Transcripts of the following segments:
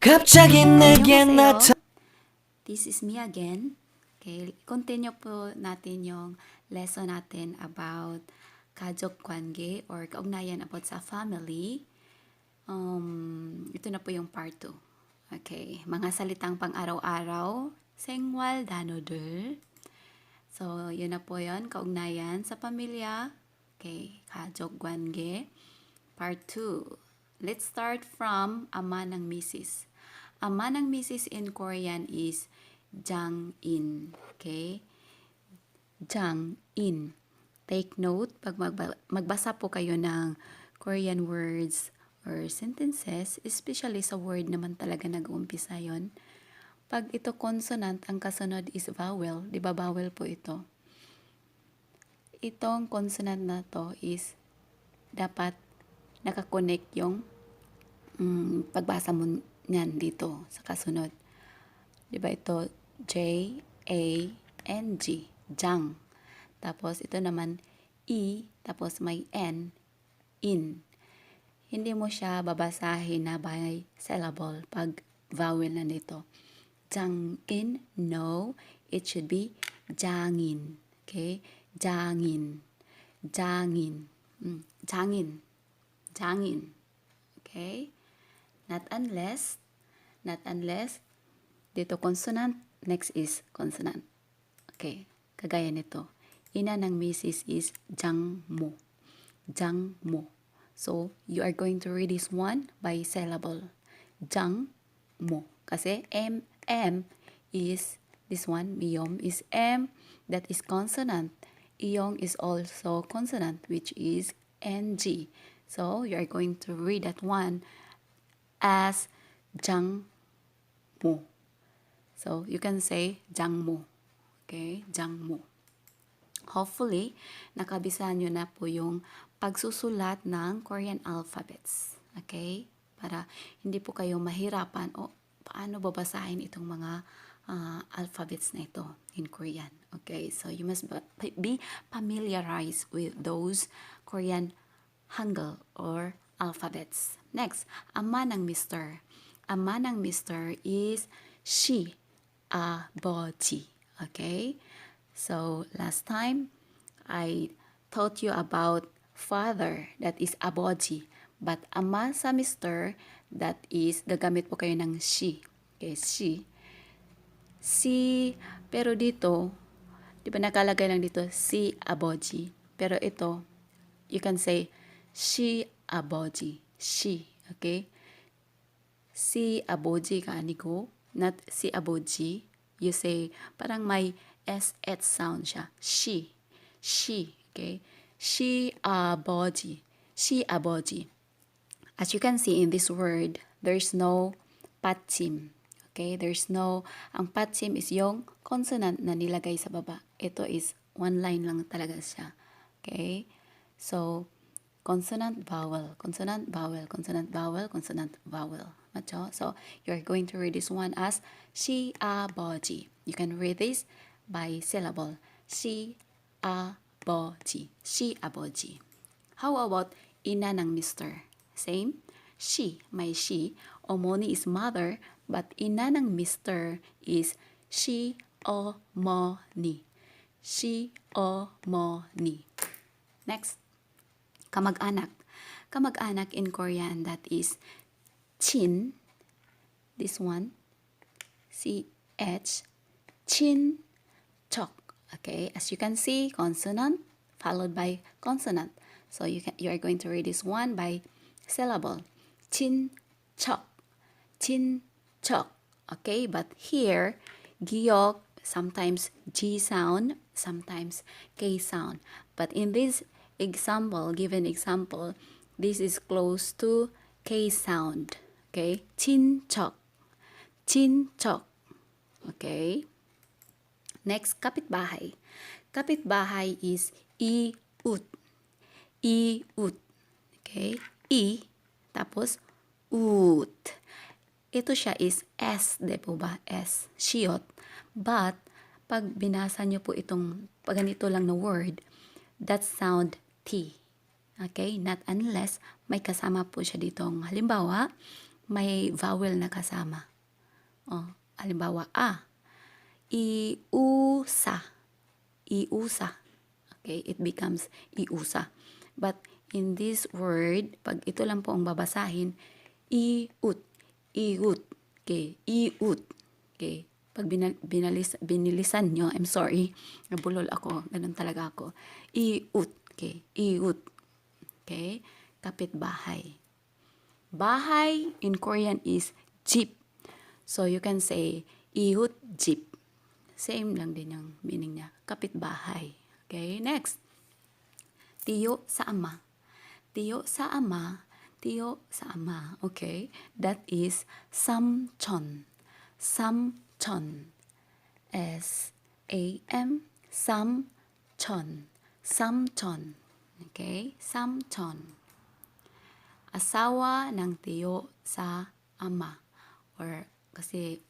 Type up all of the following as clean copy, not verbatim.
갑자기 내게 나타 This is me again. Okay, continue po natin yung lesson natin about 가족관계 or kaugnayan about sa family. Ito na po yung part 2. Okay, mga salitang pang-araw-araw, 생활 단어들. So, yun na po yun, kaugnayan sa pamilya. Okay, 가족관계. Part 2. Let's start from ama ng misis. Ama ng misis in Korean is Jang-in. Okay? Jang-in. Take note, pag magbasa po kayo ng Korean words or sentences, especially sa word naman talaga nag-uumpisa yon. Pag ito consonant, ang kasunod is vowel. Di ba vowel po ito? Itong consonant na to is dapat nakakonect yung pagbasa mo niyan dito sa kasunod. Di ba ito? J-A-N-G. Jang. Tapos ito naman E, tapos may N, in. Hindi mo siya babasahin na by syllable pag vowel na nito. Jang-in, no. It should be jangin. Okay? Jangin. Jangin. Jangin. Jangin. Okay? Not unless, dito consonant, next is consonant. Okay, kagaya nito. Ina ng misis is jangmo. Jangmo. So, you are going to read this one by syllable. Jangmo. Kasi M is, this one, miyom is M, that is consonant. Iyong is also consonant, which is NG. So, you are going to read that one as jangmo. So, you can say jangmo. Okay? Jangmo. Hopefully, nakabisahan nyo na po yung pagsusulat ng Korean alphabets. Okay? Para hindi po kayo mahirapan o paano babasahin itong mga alphabets na ito in Korean. Okay? So, you must be familiarized with those Korean Hangul or alphabets. Next, ama ng Mr. Ama ng Mr. is she, 아버지. Okay? So, last time, I taught you about father, that is 아버지. But ama sa Mr., that is, gagamit po kayo ng she. Okay, she. Si, pero dito, di ba nakalagay lang dito, si 아버지. Pero ito, you can say, si 아버지. She. Okay? Si 아버지가 아니고, not si 아버지. You say, parang may SH sound siya. She. She. Okay? Si 아버지. Si 아버지. As you can see in this word, there's no patsim. Okay? There's no, ang patsim is yung consonant na nilagay sa baba. Ito is one line lang talaga siya. Okay? So, consonant, vowel, consonant, vowel, consonant, vowel, consonant, vowel. Macho? So, you're going to read this one as si 아버지. You can read this by syllable. Si 아버지. Si 아버지. How about ina ng Mr.? Same. She, may she. 어머니 is mother, but ina ng Mr. is si 어머니. Si 어머니. Next. Kamag-anak. Kamag-anak in Korean, that is chin. This one. C-H. Chin. Chok. Okay, as you can see, consonant followed by consonant. So you are going to read this one by syllable. Chin. Chok. Chin. Chok. Okay, but here, giyok, sometimes G sound, sometimes K sound. But in this given example, this is close to K sound. Okay? 친척. 친척. Okay? Next, kapitbahay. Kapitbahay is iut. Iut. Okay? I, tapos ut. Ito siya is S, di po ba? S. Siyot. But, pag binasa nyo po itong, pag ganito lang na word, that sound T. Okay? Not unless may kasama po siya ditong halimbawa, may vowel na kasama. Halimbawa, a. Iusa. Iusa. Okay, it becomes iusa. But in this word, pag ito lang po ang babasahin, iut. Iut. Okay, iut. Okay, pag binilisan nyo, I'm sorry, nabulol ako, ganun talaga ako. Iut. Okay, iut. Okay, kapitbahay. Bahay in Korean is jeep. So you can say iut jeep. Same lang din yung meaning niya, kapitbahay. Okay, next. Tiyo sa ama. Tiyo sa ama. Tiyo sa ama. Okay, that is samchon. Samchon. S-A-M. Samchon. Samchon. Okay, samchon. Asawa ng tiyo sa ama. Or, kasi,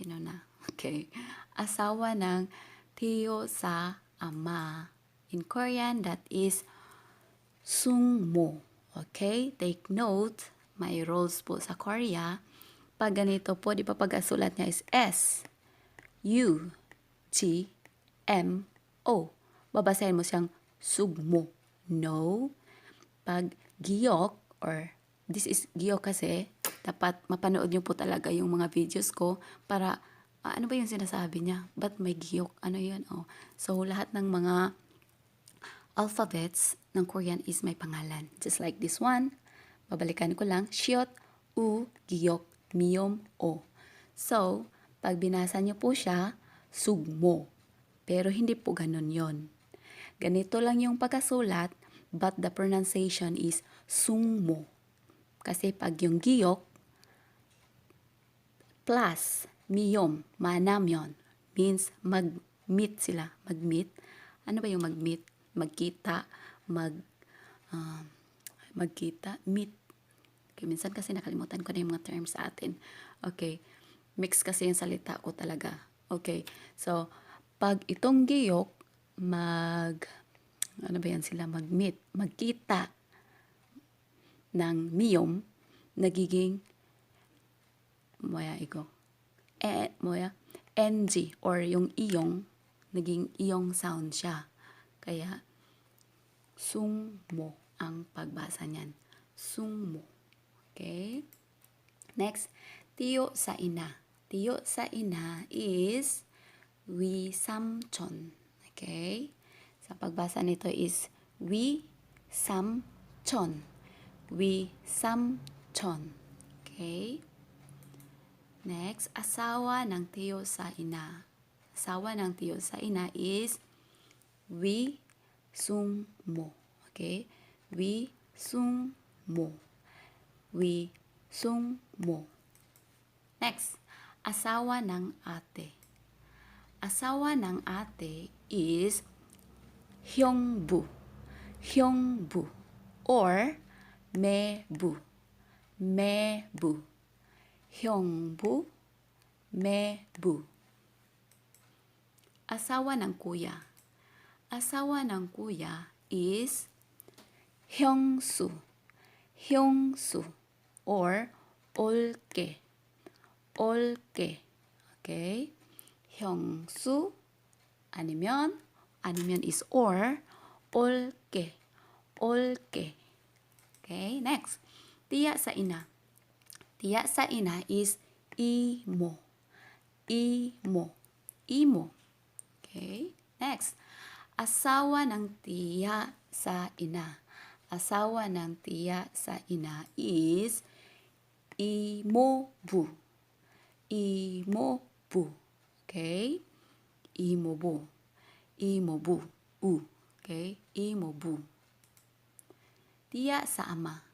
na. Okay. Asawa ng tiyo sa ama. In Korean, that is sungmo. Okay? Take note, may roles po sa Korea. Pag ganito po, di ba pag-asulat niya is S, U, G, M, O. Babasahin mo siyang sugmo. No. Pag giyok, or this is giyok kasi, dapat mapanood niyo po talaga yung mga videos ko para, ano ba yung sinasabi niya? Ba't may giyok? Ano yun? So, lahat ng mga alphabets ng Korean is may pangalan. Just like this one. Babalikan ko lang. Shiot, U, giyok, miyom, O. So, pag binasa niyo po siya, sugmo. Pero hindi po ganun yon. Ganito lang yung pagkasulat, but the pronunciation is sungmo. Kasi pag yung giyok, plus miyom, manamyon, means mag-meet sila. Mag-meet. Ano ba yung mag-meet? Magkita, magkita, meet. Okay, minsan kasi nakalimutan ko na yung mga terms sa atin. Okay, mix kasi yung salita ko talaga. Okay, so, pag itong giyok, ano ba yan sila? Mag-meet, magkita ng miyom, nagiging, NG, or yung iyong, naging iyong sound siya. Kaya, sungmo ang pagbasa niyan. Sungmo. Okay? Next, tiyo sa ina. Tiyo sa ina is wisamchon. Okay? Sa pagbasa nito is wisamchon. Wisamchon. Okay? Next, asawa ng tiyo sa ina. Asawa ng tiyo sa ina is wi-sung-mo. Okay? Wi-sung-mo. Wi-sung-mo. Next, asawa ng ate. Asawa ng ate is hyongbu. Hyongbu. Or mebu. Mebu. Hyongbu. Mebu. Asawa ng kuya. Asawa ng kuya is hyongsu. Hyongsu. Or olke. Olke. Okay? hyongsu. 아니면 is or. olke. Olke. Okay? Next. Tiya sa ina. Tiya sa ina is imo. Imo. Imo. Okay? Next. Asawa ng tiya sa ina. Asawa ng tiya sa ina is imobu. Imobu. Okay? Imobu. Imobu. Okay? Imobu. Tiya sa ama.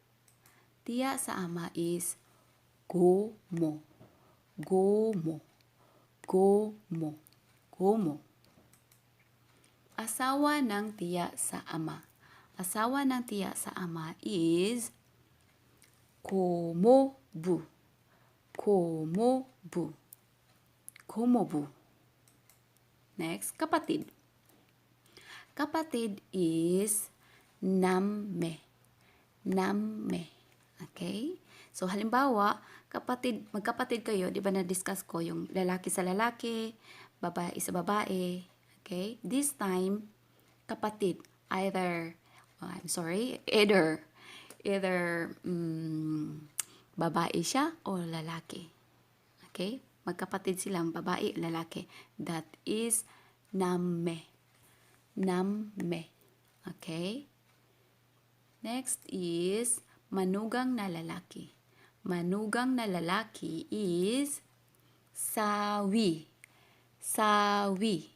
Tiya sa ama is gomo. Gomo. Gomo. Gomo. Asawa ng tiya sa ama. Asawa ng tiya sa ama is 고모부. 고모부. 고모부. Next, kapatid. Kapatid is namme. Namme. Okay? So, halimbawa, magkapatid kayo, di ba na-discuss ko yung lalaki sa lalaki, babae sa babae. Okay? This time, kapatid, either babae siya o lalaki. Okay? Magkapatid silang babae, lalaki. That is namme. Namme. Okay? Next is manugang na lalaki. Manugang na lalaki is sawi. Sawi.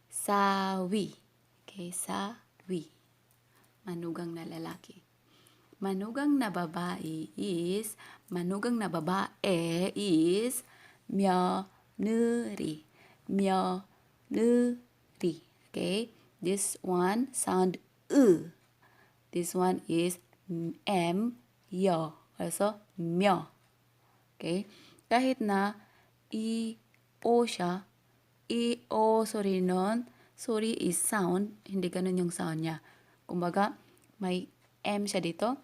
Sawi. Okay, sawi. Manugang na lalaki. Manugang na babae is 며느리. 며느리. Okay, this one sound This one is 여. 그래서 며. Okay? kahit na o siya, o sorry is sound, hindi ganun yung sound niya. Kumbaga, may m siya dito,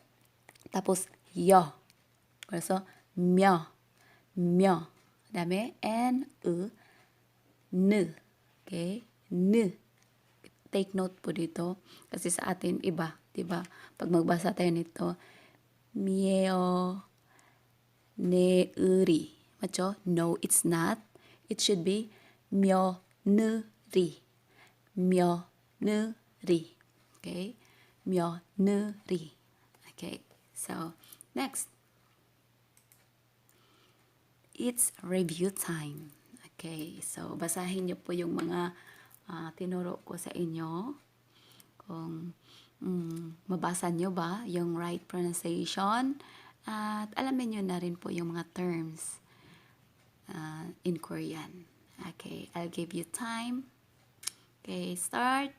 tapos 여. 그래서 며. 그다음에 n. Okay? n. Take note po dito kasi sa atin iba, 'di ba? Pag magbasa tayo nito, 며느리. 맞죠? No, it's not. It should be 며느리. 며느리. Okay? 며느리. Okay. So, next. It's review time. Okay. So, basahin niyo po yung mga tinuro ko sa inyo. Kung mabasa nyo ba yung right pronunciation at alamin nyo na rin po yung mga terms in Korean. Okay, I'll give you time. Okay, start.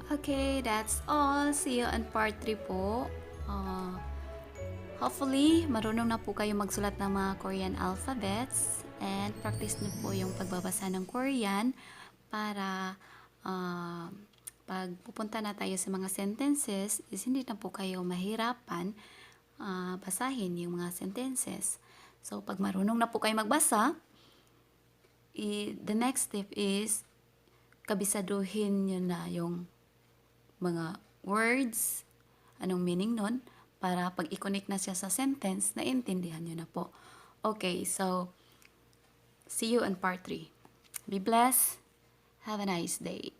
Okay, that's all. See you on part 3 po. Hopefully, marunong na po kayo magsulat ng mga Korean alphabets and practice niyo po yung pagbabasa ng Korean para pag pupunta na tayo sa mga sentences, is hindi na po kayo mahirapan basahin yung mga sentences. So, pag marunong na po kayo magbasa, the next step is kabisaduhin nyo na yung mga words, anong meaning nun, para pag i-connect na siya sa sentence, naintindihan nyo na po. Okay, so, see you in part 3. Be blessed. Have a nice day.